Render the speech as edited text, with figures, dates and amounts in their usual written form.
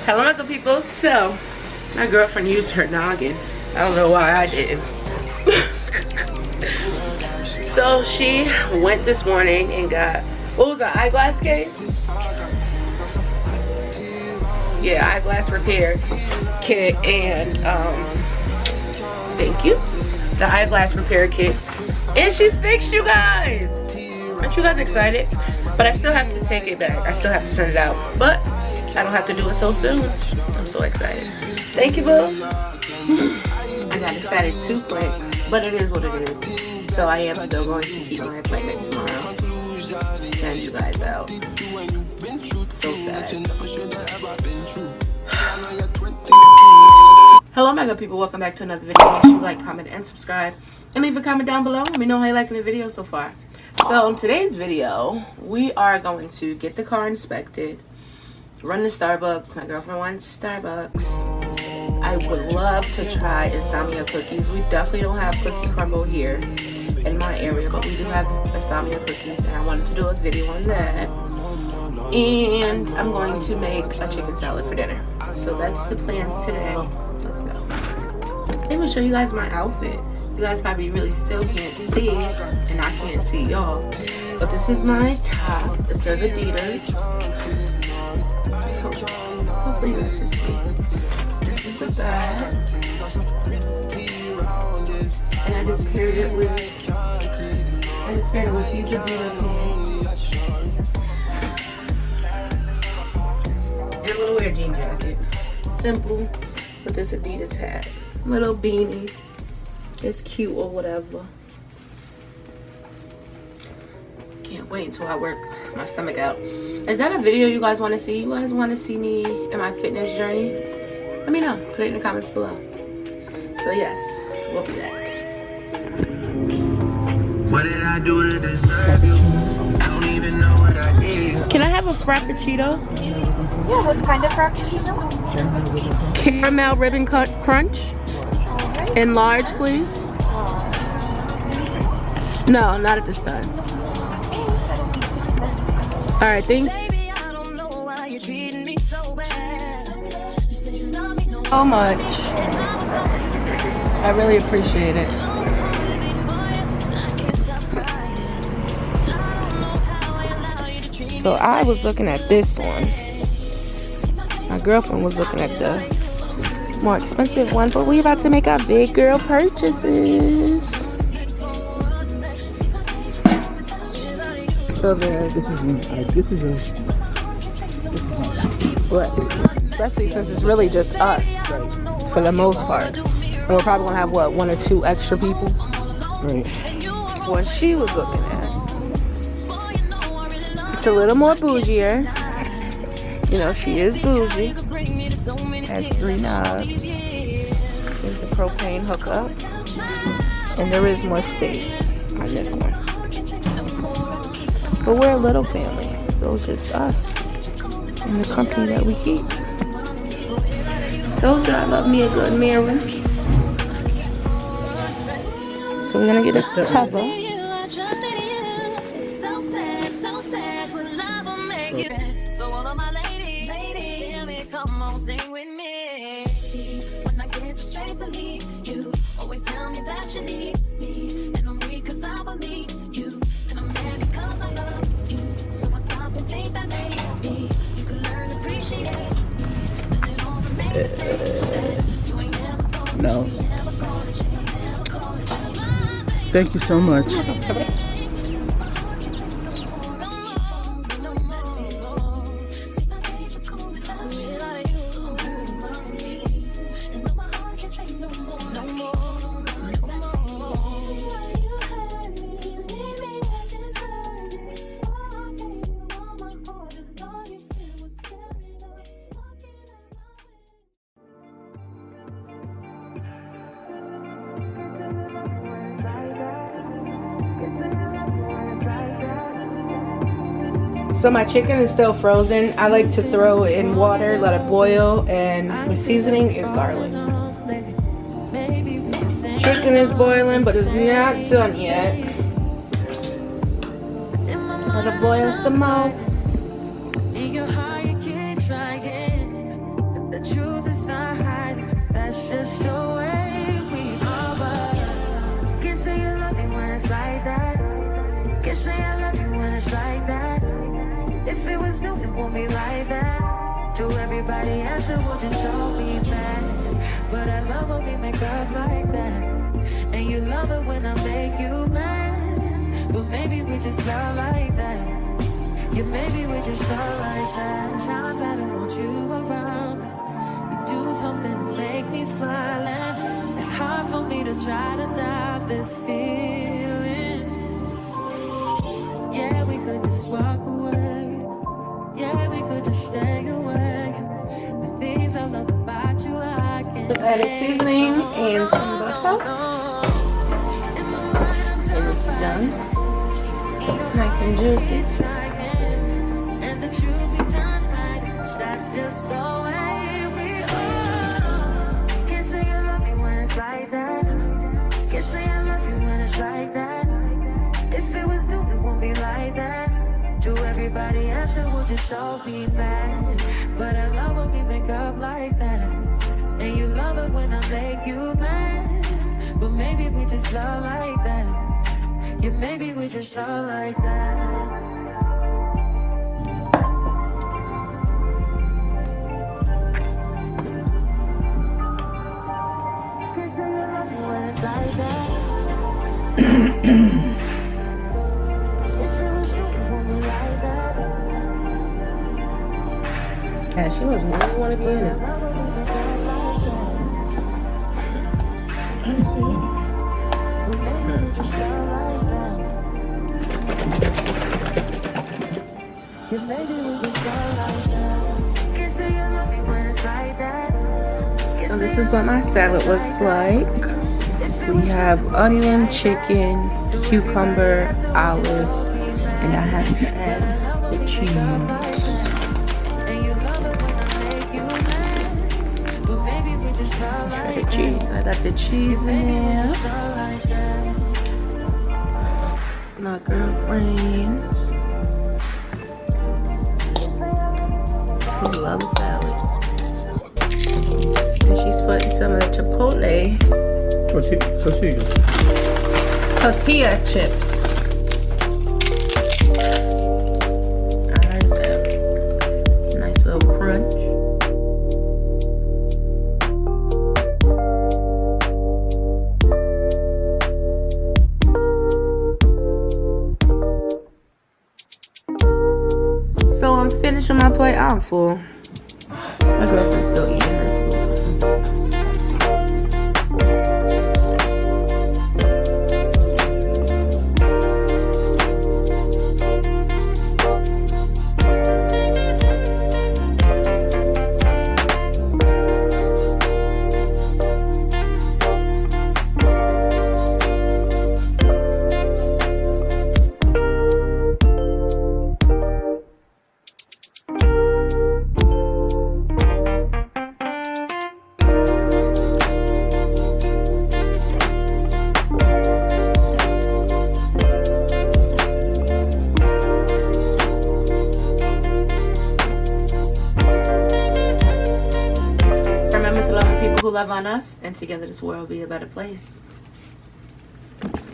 Hello, my good people. So, my girlfriend used her noggin. I don't know why I didn't. So, she went this morning and got, what was that, eyeglass case? Yeah, eyeglass repair kit and, thank you. The eyeglass repair kit. And she fixed, you guys. Aren't you guys excited? But I still have to take it back. I still have to send it out. But I don't have to do it so soon. I'm so excited. Thank you, boo. I got excited too quick, but it is what it is. So I am still going to keep my appointment tomorrow. Send you guys out. So sad. Hello, my good people. Welcome back to another video. Make sure you like, comment, and subscribe. And leave a comment down below. Let me know how you're liking the video so far. So in today's video, we are going to get the car inspected, run to Starbucks. My girlfriend wants Starbucks. I would love to try Insomnia cookies. We definitely don't have cookie crumble here in my area, but we do have Insomnia cookies, and I wanted to do a video on that. And I'm going to make a chicken salad for dinner. So that's the plans today. Let's go. Let me show you guys my outfit. You guys probably really still can't see it, and I can't see y'all. But this is my top. It says Adidas. Hopefully you guys can see. This is the bag. And I just paired it with these Adidas pants. And I'm gonna wear a jean jacket. Simple, with this Adidas hat. Little beanie. It's cute or whatever. Can't wait until I work my stomach out. Is that a video you guys want to see? You guys want to see me in my fitness journey? Let me know. Put it in the comments below. So yes, we'll be back. What did I do to deserve you? I don't even know what I did. Can I have a frappuccino? Yeah, what kind of frappuccino? Caramel ribbon crunch. In large, please. No, not at this time. All right, thanks. So much. I really appreciate it. So I was looking at this one. My girlfriend was looking at the more expensive one, but we about to make our big girl purchases. So there, this is what? Especially since it's really just us, for the most part. And we're probably gonna have what, 1 or 2 extra people. Right. What she was looking at. It's a little more bougier. You know, she is bougie. Has 3 knobs. There's the propane hookup. And there is more space on this one. But we're a little family. So it's just us and the company that we keep. Told you I love me a good mirror. So we're gonna get a cover. Come on, sing with me. See, when I get straight to leave, you always tell me that you need me. And I'm weak cause I believe you. And I'm mad because I love you. So I stop and think that maybe you can learn to appreciate me. And it all remains the same. You ain't never gonna No. Thank you so much. So my chicken is still frozen. I like to throw it in water, let it boil, and the seasoning is garlic. Chicken is boiling, but it's not done yet. Let it boil some more. want me like that. To everybody else it would just show me bad. But I love when we make up like that. And you love it when I make you mad. But maybe we just love like that. Yeah, maybe we just love like that. Times I don't want you around. You do something to make me smile. And it's hard for me to try to doubt this feeling. Yeah, we could just walk away. Yeah, we could just stay away. The things I love about you, I can't Just added seasoning and some butter. And it's done. It's nice and juicy. And the truth we done right, that's just the way we are. Can't say you love me when it's like that. Can't say I love you when it's like that. If it was new, it won't be like that. To everybody else, it would just show me mad. But I love when we make up like that. And you love it when I make you mad. But maybe we just love like that. Yeah, maybe we just love like that. Yeah, she was really want to be in it. I didn't see any. So this is what my salad looks like. We have onion, chicken, cucumber, olives, and I have to add the cheese. Some shredded cheese. I got the cheese in there. My girlfriends. Who love salad. And she's putting some of the chipotle tortilla chips. There's a nice little crunch. So I'm finished with my plate. I'm full. My girlfriend's still eating her food. Remember to love the people who love on us, and together this world will be a better place.